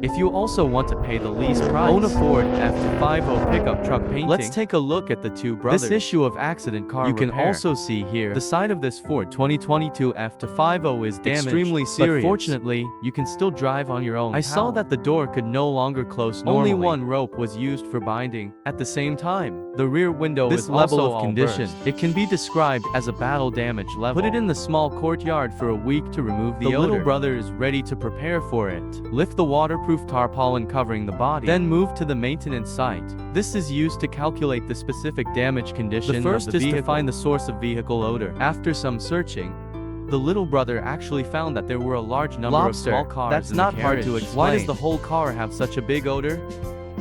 If you also want to pay the least price, own a Ford F-250 pickup truck painting. Let's take a look at the two brothers. This issue of accident car repair. You can also see here, the side of this Ford 2022 F-250 is damaged, extremely serious. But fortunately, you can still drive on your own. I saw that the door could no longer close normally. Only one rope was used for binding. At the same time, the rear window is level of condition. It can be described as a battle damage level. Put it in the small courtyard for a week to remove the odor. The little brother is ready to prepare for it. Lift the waterproof tarpaulin covering the body, then move to the maintenance site. This is used to calculate the specific damage condition of the vehicle. The first is to find the source of vehicle odor. After some searching, the little brother actually found that there were a large number of small cars. That's not hard to explain. Why does the whole car have such a big odor?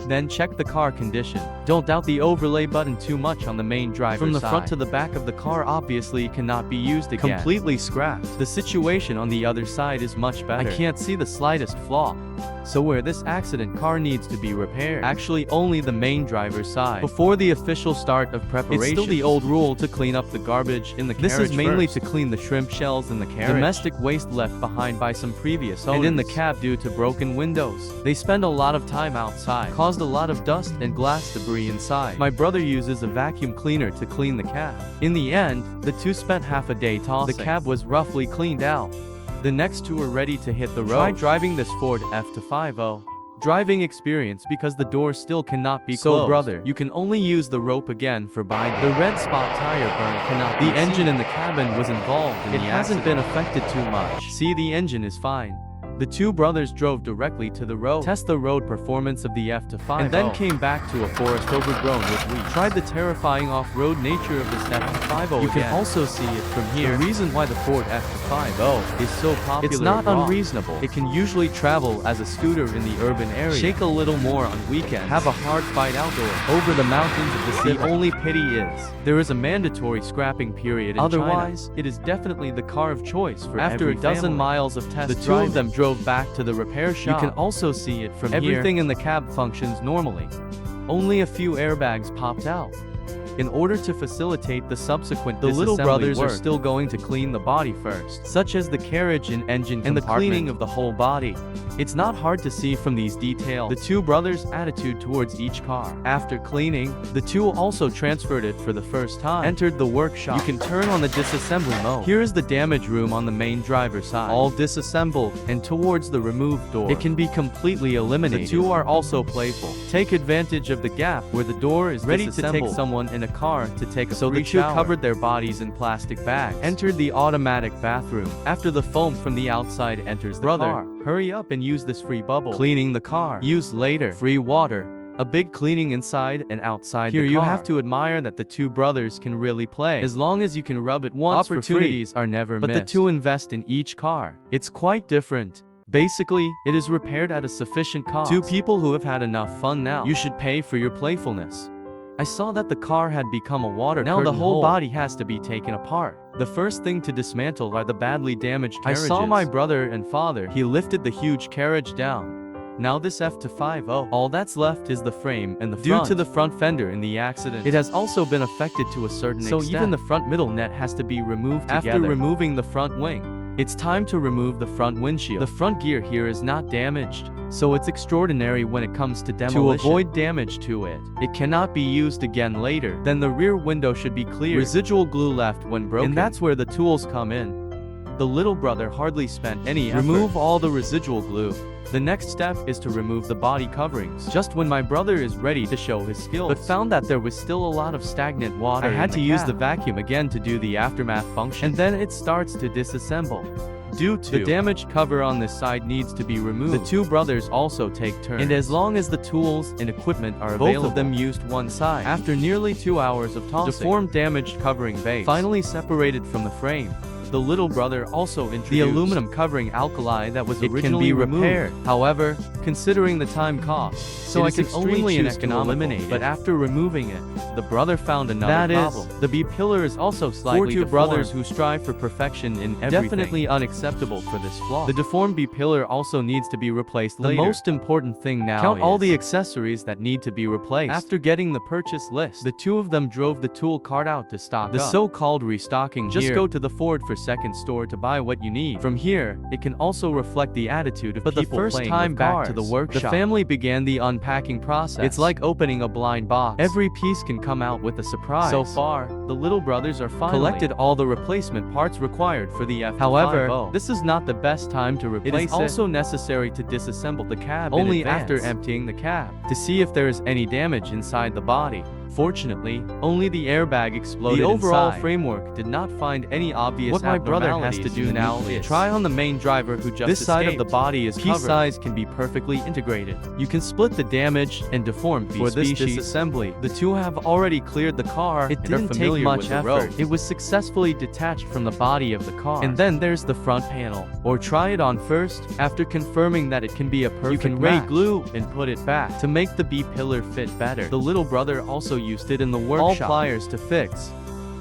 Then check the car condition. Don't doubt the overlay button too much on the main driver's side. From the front to the back of the car obviously cannot be used again. Completely scrapped. The situation on the other side is much better. I can't see the slightest flaw. So where this accident car needs to be repaired, actually only the main driver's side. Before the official start of preparation, it's still the old rule to clean up the garbage in the carriage. This is mainly to clean the shrimp shells in the carriage, domestic waste left behind by some previous owners, and in the cab due to broken windows. They spend a lot of time outside, caused a lot of dust and glass debris inside. My brother uses a vacuum cleaner to clean the cab. In the end, the two spent half a day tossing. The cab was roughly cleaned out. The next two are ready to hit the road. Try driving this Ford F-250. Driving experience because the door still cannot be closed. So brother, you can only use the rope again for binding. The red spot tire burn cannot be seen. The engine in the cabin was involved in the accident. It hasn't been affected too much. See, the engine is fine. The two brothers drove directly to the road, test the road performance of the F-250, and then came back to a forest overgrown with weeds. Tried the terrifying off-road nature of this F-250 You can also see it from here. The reason why the Ford F-250 is so popular, it's not unreasonable. It can usually travel as a scooter in the urban area, shake a little more on weekends, have a hard fight outdoors, over the mountains of the city. The only pity is, there is a mandatory scrapping period in Otherwise, China. It is definitely the car of choice for After a dozen miles of test the two of them drove back to the repair shop. You can also see it from here. Everything in the cab functions normally. Only a few airbags popped out. In order to facilitate the subsequent disassembly, the little brothers are still going to clean the body first, such as the carriage and engine and the cleaning of the whole body. It's not hard to see from these details the two brothers' attitude towards each car. After cleaning, the two also transferred it for the first time. Entered the workshop. You can turn on the disassembly mode. Here is the damage room on the main driver's side. All disassembled, and towards the removed door. It can be completely eliminated. The two are also playful. Take advantage of the gap where the door is ready to take someone in a car to take a So the two covered their bodies in plastic bags. Entered the automatic bathroom. After the foam from the outside enters the car. Hurry up and use this free bubble. Cleaning the car. Use later. Free water. A big cleaning inside and outside the car. Here you have to admire that the two brothers can really play. As long as you can rub it once, opportunities are never missed. But the two invest in each car. It's quite different. Basically, it is repaired at a sufficient cost. Two people who have had enough fun now. You should pay for your playfulness. I saw that the car had become a water curtain. Now the whole body has to be taken apart. The first thing to dismantle are the badly damaged carriages. I saw my brother and father. He lifted the huge carriage down. Now this F-250, all that's left is the frame and the front. Due to the front fender in the accident, it has also been affected to a certain extent. So even the front middle net has to be removed together. After removing the front wing, it's time to remove the front windshield. The front gear here is not damaged, so it's extraordinary when it comes to demolition. To avoid damage to it, it cannot be used again later. Then the rear window should be cleared. Residual glue left when broken. And that's where the tools come in. The little brother hardly spent any effort. Remove all the residual glue. The next step is to remove the body coverings. Just when my brother is ready to show his skills, but found that there was still a lot of stagnant water. I had to use the vacuum again to do the aftermath function, and then it starts to disassemble. Due to the damaged cover on this side needs to be removed. The two brothers also take turns, and as long as the tools and equipment are available, both of them used one side. After nearly 2 hours of tossing, deformed damaged covering base finally separated from the frame. The little brother also introduced the aluminum covering alkali that was originally repaired. However, considering the time cost, so I can only choose to eliminate it. But after removing it, the brother found another problem. The B-pillar is also slightly deformed. For two brothers who strive for perfection in everything, definitely unacceptable for this flaw. The deformed B-pillar also needs to be replaced later. The most important thing now count all the accessories that need to be replaced. After getting the purchase list, the two of them drove the tool cart out to stock up. The so-called restocking Just go to the Ford for second store to buy what you need. From here, it can also reflect the attitude of people playing with cars. But the first time back to the workshop, the family began the unpacking process. It's like opening a blind box. Every piece can come out with a surprise. So far, the little brothers are finally collected all the replacement parts required for the F-250. However, this is not the best time to replace it. It is also necessary to disassemble the cab only after emptying the cab to see if there is any damage inside the body. Fortunately, only the airbag exploded. The overall framework did not find any obvious abnormalities. What my brother has to do now is try on the main driver who just escaped. This side of the body is covered. Piece size can be perfectly integrated. You can split the damaged and deformed piece for this disassembly. The two have already cleared the car. It didn't take much effort. It was successfully detached from the body of the car. And then there's the front panel. Or try it on first. After confirming that it can be a perfect match, you can re-glue and put it back to make the B-pillar fit better. The little brother also used it in the workshop. All pliers to fix.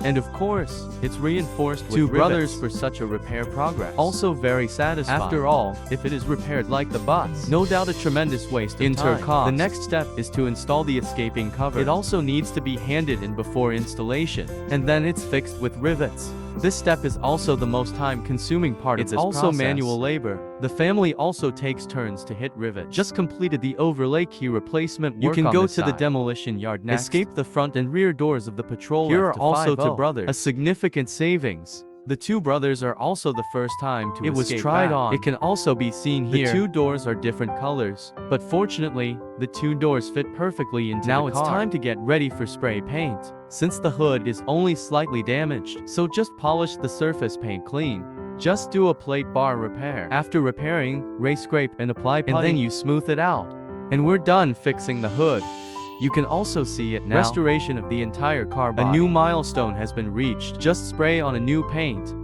And of course, it's reinforced with two brothers for such a repair progress. Also very satisfying. After all, if it is repaired like the bus, no doubt a tremendous waste of time. The next step is to install the escaping cover. It also needs to be handed in before installation, and then it's fixed with rivets. This step is also the most time-consuming part of this process. It's also manual labor. The family also takes turns to hit rivet. Just completed the overlay key replacement work. You can go to the demolition yard next. Escape the front and rear doors of the patrol. Here are also two brothers. A significant savings. The two brothers are also the first time to escape. It was tried on. It can also be seen here. The two doors are different colors, but fortunately, the two doors fit perfectly into the car. Now it's time to get ready for spray paint. Since the hood is only slightly damaged, so just polish the surface paint clean. Just do a plate bar repair. After repairing, scrape and apply putty, and then you smooth it out. And we're done fixing the hood. You can also see it now. Restoration of the entire car body. A new milestone has been reached. Just spray on a new paint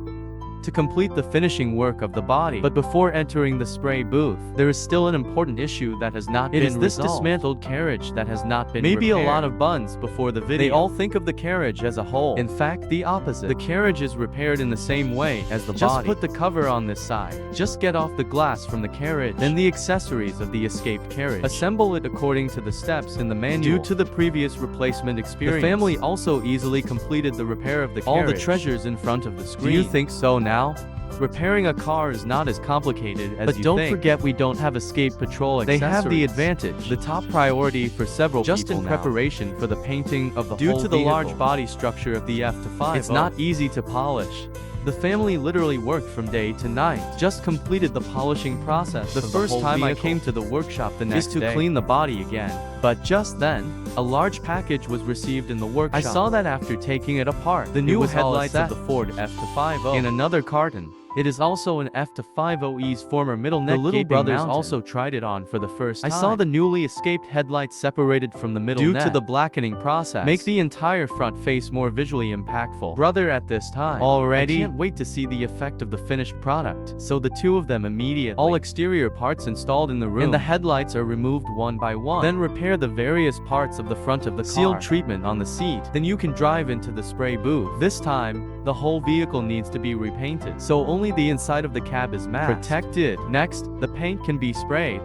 to complete the finishing work of the body. But before entering the spray booth, there is still an important issue that has not been resolved. It is this dismantled carriage that has not been repaired. Maybe a lot of buns before the video. They all think of the carriage as a whole. In fact, the opposite. The carriage is repaired in the same way as the body. Just put the cover on this side. Just get off the glass from the carriage. Then the accessories of the escaped carriage. Assemble it according to the steps in the manual. Due to the previous replacement experience, the family also easily completed the repair of the carriage. All the treasures in front of the screen. Do you think so now? Repairing a car is not as complicated as you think. But don't forget we don't have escape patrol accessories. They have the advantage. The top priority for several people just in preparation for the painting of the whole vehicle. Due to the large body structure of the F-250, it's not easy to polish. The family literally worked from day to night. Just completed the polishing process. The first time I came to the workshop the next day is to clean the body again. But just then, a large package was received in the workshop. I saw that after taking it apart. The new headlights of the Ford F-250 in another carton. It is also an F-250's former middle neck. The little brothers also tried it on for the first time. I saw the newly escaped headlights separated from the middle neck. Due to the blackening process, make the entire front face more visually impactful. Brother at this time. Already? I can't wait to see the effect of the finished product. So the two of them immediately. All exterior parts installed in the room. And the headlights are removed one by one. Then repair the various parts of the front of the car. Sealed treatment on the seat. Then you can drive into the spray booth. This time, the whole vehicle needs to be repainted. So only the inside of the cab is masked. Protected. Next, the paint can be sprayed.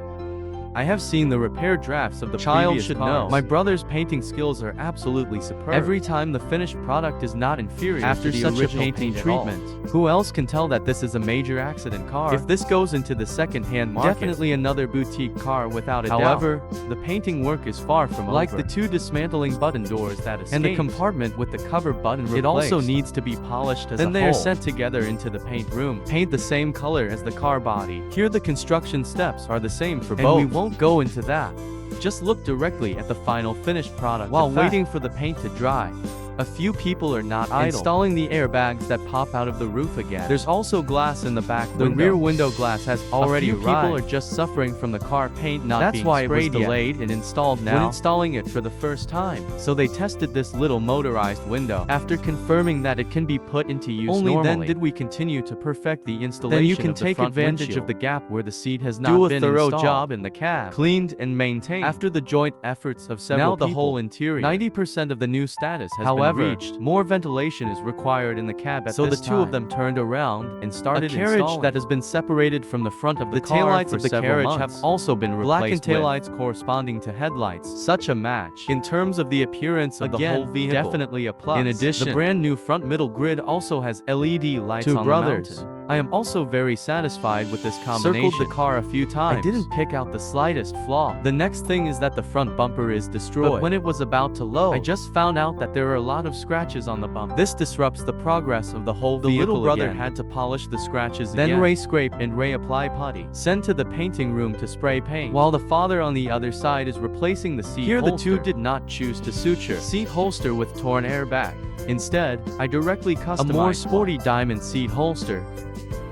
I have seen the repair drafts of the child should know. My brother's painting skills are absolutely superb. Every time the finished product is not inferior after to the such a painting treatment. Who else can tell that this is a major accident car? If this goes into the second-hand market, definitely another boutique car without a doubt. However, the painting work is far from over. Like the two dismantling button doors that escaped, and the compartment with the cover button replaced. It also needs to be polished as a whole. Then they are sent together into the paint room. Paint the same color as the car body. Here the construction steps are the same for both. And we won't go into that. Just look directly at the final finished product while waiting for the paint to dry. A few people are not idle. Installing the airbags that pop out of the roof again. There's also glass in the back window. The rear window glass has already arrived. People are just suffering from the car paint not being sprayed yet. That's why it was delayed and installed now when installing it for the first time. So they tested this little motorized window. After confirming that it can be put into use normally, only then did we continue to perfect the installation. Then you can take advantage of the gap where the seat has not been installed. Do a thorough job in the cab. Cleaned and maintained. After the joint efforts of several people, now the whole interior, 90% of the new status has been However, more ventilation is required in the cab at this time. So the two of them turned around and started installing. A carriage that has been separated from the front of the car taillights of the carriage have also been replaced. Blackened taillights corresponding to headlights. Such a match. In terms of the appearance of the whole vehicle, definitely a plus. In addition, the brand new front middle grid also has LED lights on the mountain. I am also very satisfied with this combination. Circled the car a few times. I didn't pick out the slightest flaw. The next thing is that the front bumper is destroyed. But when it was about to load, I just found out that there are a lot of scratches on the bumper. This disrupts the progress of the whole vehicle. The little brother had to polish the scratches again. Then re-scrape and re-apply putty. Send to the painting room to spray paint. While the father on the other side is replacing the seat holster. Here the two did not choose to suture seat holster with torn airbag. Instead, I directly customized a more sporty diamond seat holster.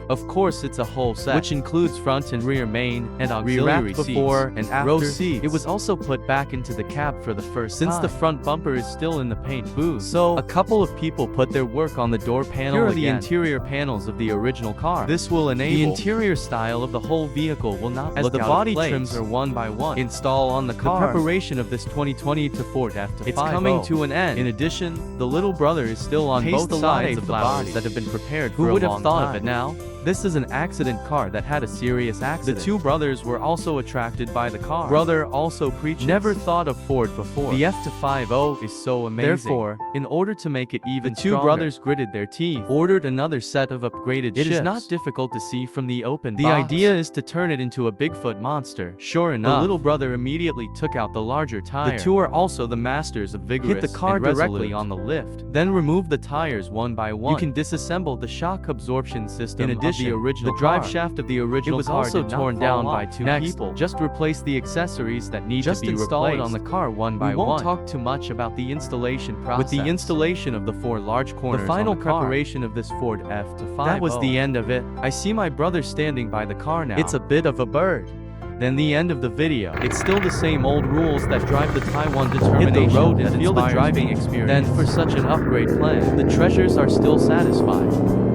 Of course, it's a whole set, which includes front and rear main and auxiliary seats, before and after row seats. It was also put back into the cab for the first time, since the front bumper is still in the paint booth. So, a couple of people put their work on the door panel. Here are the interior panels of the original car. This will enable the interior style of the whole vehicle will not look out of place. As the body trims are one by one installed on the car. The preparation of this 2020 Ford F-250 it's coming to an end. In addition, the little brother is still on both sides of the body that have been prepared for a long time. Who would have thought of it now? This is an accident car that had a serious accident. The two brothers were also attracted by the car. Brother also preaches. Never thought of Ford before. The F-250 is so amazing. Therefore, in order to make it even the two stronger, brothers gritted their teeth, ordered another set of upgraded shifts. It is not difficult to see from the open box. The idea is to turn it into a Bigfoot monster. Sure enough, the little brother immediately took out the larger tire. The two are also the masters of vigorous. Hit the car directly on the lift. Then remove the tires one by one. You can disassemble the shock absorption system. In addition, the original drive shaft of the original car was also torn down by two people. Just replace the accessories that need to be replaced on the car one by one. We won't talk too much about the installation process. With the installation of the four large corners, the final preparation of this Ford F-250. That was the end of it. I see my brother standing by the car now. It's a bit of a bird. Then the end of the video. It's still the same old rules that drive the Taiwan determination. Hit the road and feel the driving experience. Then for such an upgrade plan, the treasures are still satisfied.